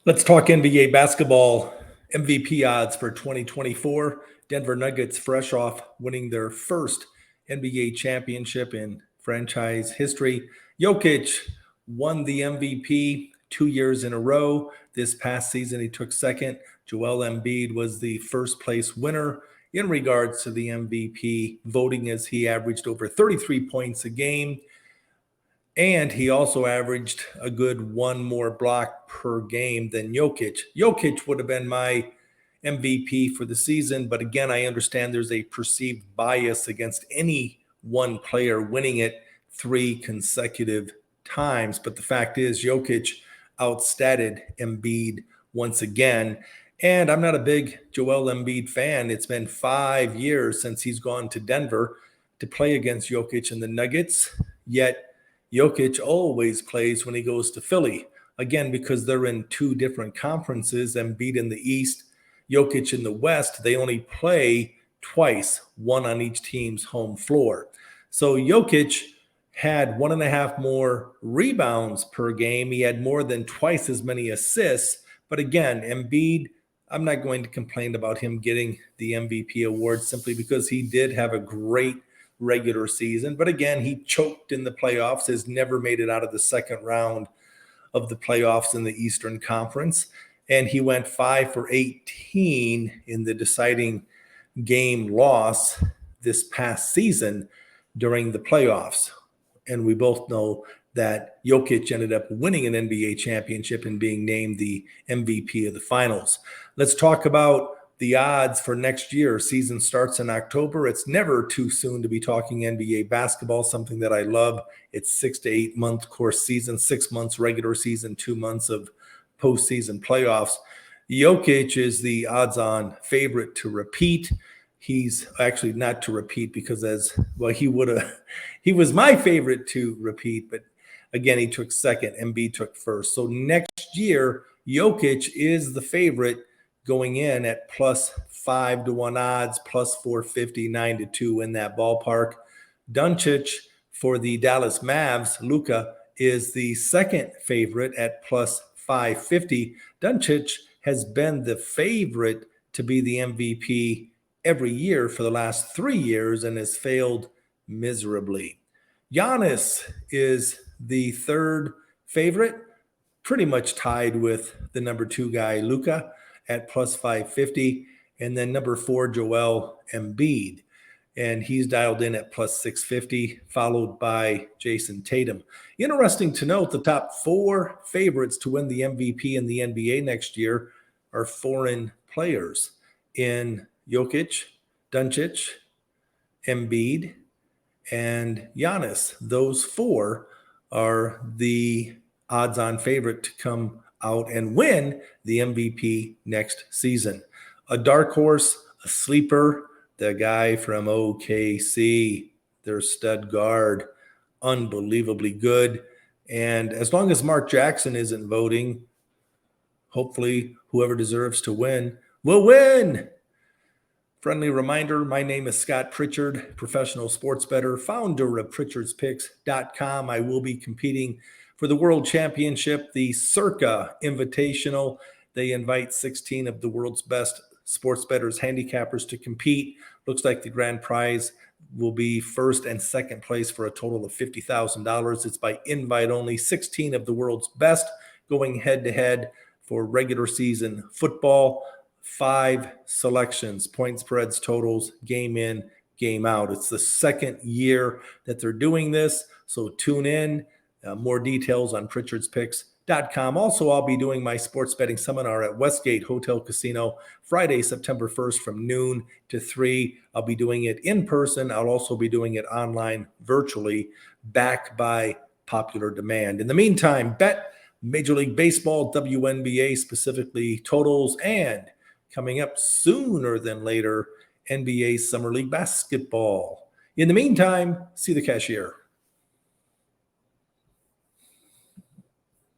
Let's talk NBA basketball MVP odds for 2024. Denver Nuggets, fresh off winning their first NBA championship in franchise history. Jokic won the MVP 2 years in a row. This past season, he took second. Joel Embiid was the first place winner in regards to the MVP voting, as he averaged over 33 points a game. And he also averaged a good one more block per game than Jokic. Jokic would have been my MVP for the season, but again, I understand there's a perceived bias against any one player winning it 3 consecutive times. But the fact is, Jokic outstatted Embiid once again. And I'm not a big Joel Embiid fan. It's been 5 years since he's gone to Denver to play against Jokic and the Nuggets. Yet Jokic always plays when he goes to Philly. Again, because they're in two different conferences, Embiid in the East, Jokic in the West, they only play twice, one on each team's home floor. So Jokic had 1.5 more rebounds per game. He had more than twice as many assists. But again, Embiid, I'm not going to complain about him getting the MVP award simply because he did have a great regular season. But again, he choked in the playoffs, has never made it out of the second round of the playoffs in the Eastern Conference. And he went 5 for 18 in the deciding game loss this past season during the playoffs. And we both know that Jokic ended up winning an NBA championship and being named the MVP of the finals. Let's talk about the odds for next year. Season starts in October. It's never too soon to be talking NBA basketball, something that I love. It's 6 to 8 month course season, 6 months regular season, 2 months of postseason playoffs. Jokic is the odds-on favorite to repeat. He's actually not to repeat because he was my favorite to repeat, but again, he took second, Embiid took first. So next year, Jokic is the favorite going in at plus 5 to 1 odds, plus 450, 9 to 2 in that ballpark. Doncic for the Dallas Mavs, Luka, is the second favorite at plus 550. Doncic has been the favorite to be the MVP every year for the last 3 years and has failed miserably. Giannis is the third favorite, pretty much tied with the number 2 guy, Luka, at plus 550. And then number 4, Joel Embiid. And he's dialed in at plus 650, followed by Jason Tatum. Interesting to note, the top 4 favorites to win the MVP in the NBA next year are foreign players in Jokic, Doncic, Embiid, and Giannis. Those 4 are the odds-on favorite to come out and win the MVP next season. A dark horse, a sleeper, the guy from OKC, their stud guard, unbelievably good. And as long as Mark Jackson isn't voting, hopefully whoever deserves to win will win. Friendly reminder, my name is Scott Pritchard, professional sports bettor, founder of Pritchard'sPicks.com. I will be competing for the World Championship, the Circa Invitational. They invite 16 of the world's best sports bettors, handicappers to compete. Looks like the grand prize will be first and second place for a total of $50,000. It's by invite only. 16 of the world's best going head-to-head for regular season football. 5 selections, point spreads, totals, game in, game out. It's the second year that they're doing this, so tune in. More details on Pritchard'sPicks.com. Also, I'll be doing my sports betting seminar at Westgate Hotel Casino Friday, September 1st from noon to 3. I'll be doing it in person. I'll also be doing it online virtually, backed by popular demand. In the meantime, bet Major League Baseball, WNBA, specifically totals, and coming up sooner than later, NBA Summer League Basketball. In the meantime, see the cashier.